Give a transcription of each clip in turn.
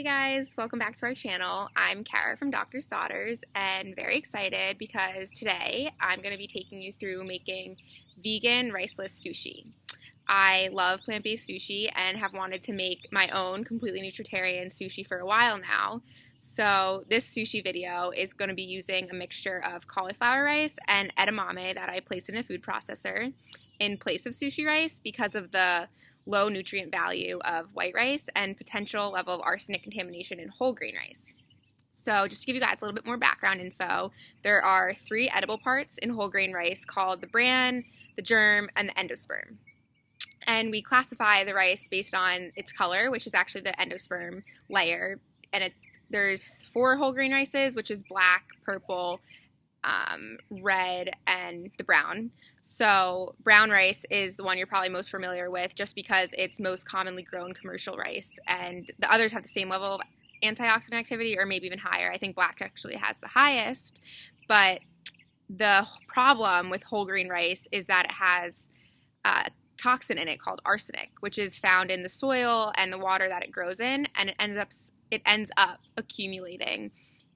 Hey guys, welcome back to our channel. I'm Kara from Doctor's Daughters and very excited because today I'm going to be taking you through making vegan riceless sushi. I love plant-based sushi and have wanted to make my own completely nutritarian sushi for a while now. So this sushi video is going to be using a mixture of cauliflower rice and edamame that I placed in a food processor in place of sushi rice because of the low nutrient value of white rice and potential level of arsenic contamination in whole grain rice. So just to give you guys a little bit more background info, there are 3 edible parts in whole grain rice called the bran, the germ, and the endosperm. And we classify the rice based on its color, which is actually the endosperm layer. And there's 4 whole grain rices, which is black, purple, red, and the brown. So brown rice is the one you're probably most familiar with just because it's most commonly grown commercial rice, and the others have the same level of antioxidant activity or maybe even higher. I think black actually has the highest, but the problem with whole grain rice is that it has a toxin in it called arsenic, which is found in the soil and the water that it grows in, and it ends up accumulating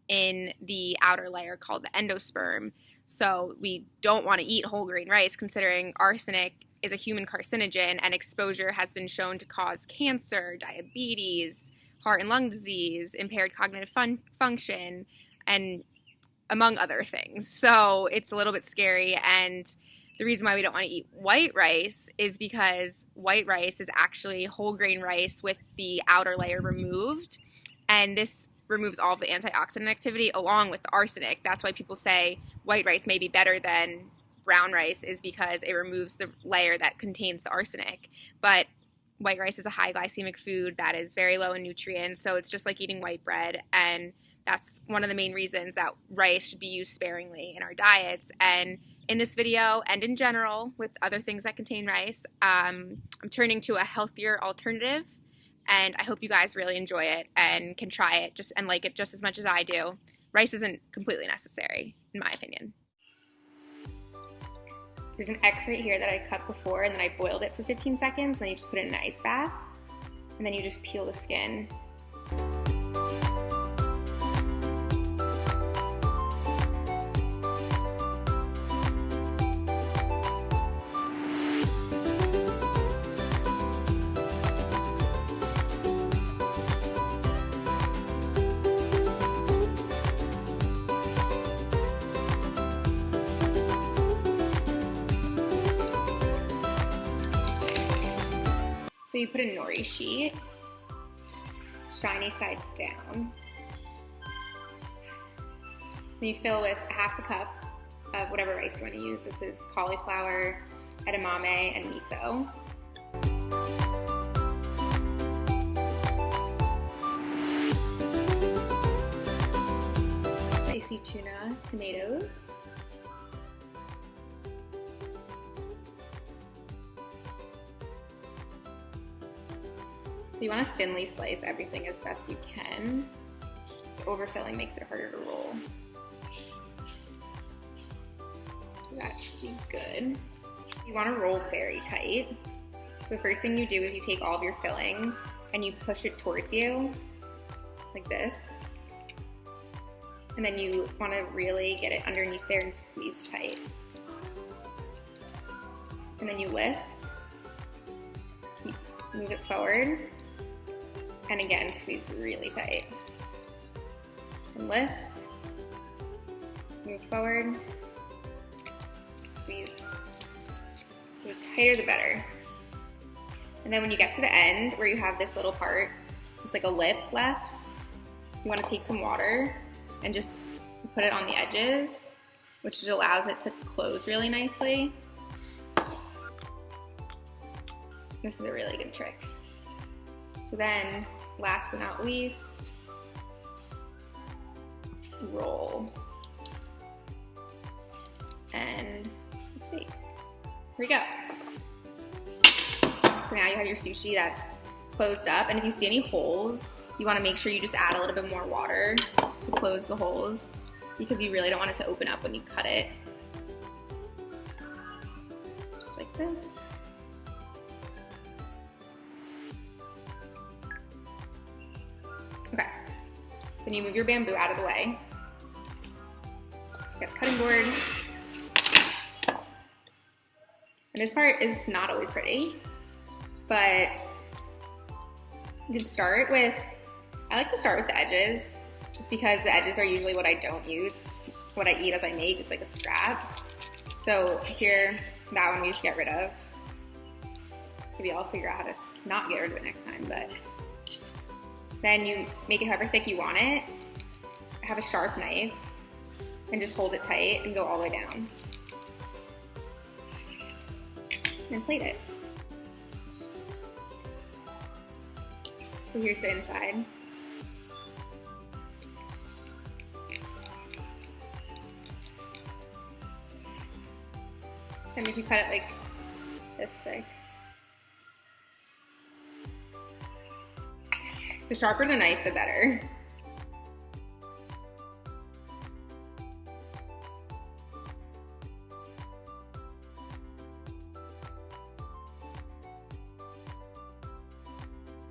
in the outer layer called the endosperm. So we don't want to eat whole grain rice considering arsenic is a human carcinogen and exposure has been shown to cause cancer, diabetes, heart and lung disease, impaired cognitive function, and among other things. So it's a little bit scary, and the reason why we don't want to eat white rice is because white rice is actually whole grain rice with the outer layer removed, and this removes all of the antioxidant activity along with the arsenic. That's why people say white rice may be better than brown rice, is because it removes the layer that contains the arsenic. But white rice is a high glycemic food that is very low in nutrients, so it's just like eating white bread, and that's one of the main reasons that rice should be used sparingly in our diets. And in this video, and in general with other things that contain rice, I'm turning to a healthier alternative, and I hope you guys really enjoy it and can try it and like it just as much as I do. Rice isn't completely necessary, in my opinion. There's an X right here that I cut before, and then I boiled it for 15 seconds, and then you just put it in an ice bath, and then you just peel the skin. So you put a nori sheet, shiny side down. Then you fill with half a cup of whatever rice you want to use. This is cauliflower, edamame, and miso. Spicy tuna tomatoes. So you want to thinly slice everything as best you can. Overfilling makes it harder to roll. So that should be good. You want to roll very tight. So the first thing you do is you take all of your filling and you push it towards you, like this. And then you want to really get it underneath there and squeeze tight. And then you lift, move it forward. And again, squeeze really tight. And lift, move forward, squeeze. So the tighter the better. And then when you get to the end where you have this little part, it's like a lip left, you want to take some water and just put it on the edges, which allows it to close really nicely. This is a really good trick. So then, last but not least, roll. And let's see, here we go. So now you have your sushi that's closed up, and if you see any holes, you want to make sure you just add a little bit more water to close the holes because you really don't want it to open up when you cut it. Just like this. Okay, so then you move your bamboo out of the way. Get the cutting board. And this part is not always pretty, but you can start with, I like to start with the edges, just because the edges are usually what I don't use. It's what I eat as I make. It's like a scrap. So here, that one we just get rid of. Maybe I'll figure out how to not get rid of it next time, but then you make it however thick you want it. Have a sharp knife and just hold it tight and go all the way down. And plate it. So here's the inside. And if you cut it like this thick. The sharper the knife, the better.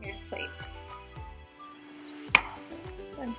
Here's the plate. Done.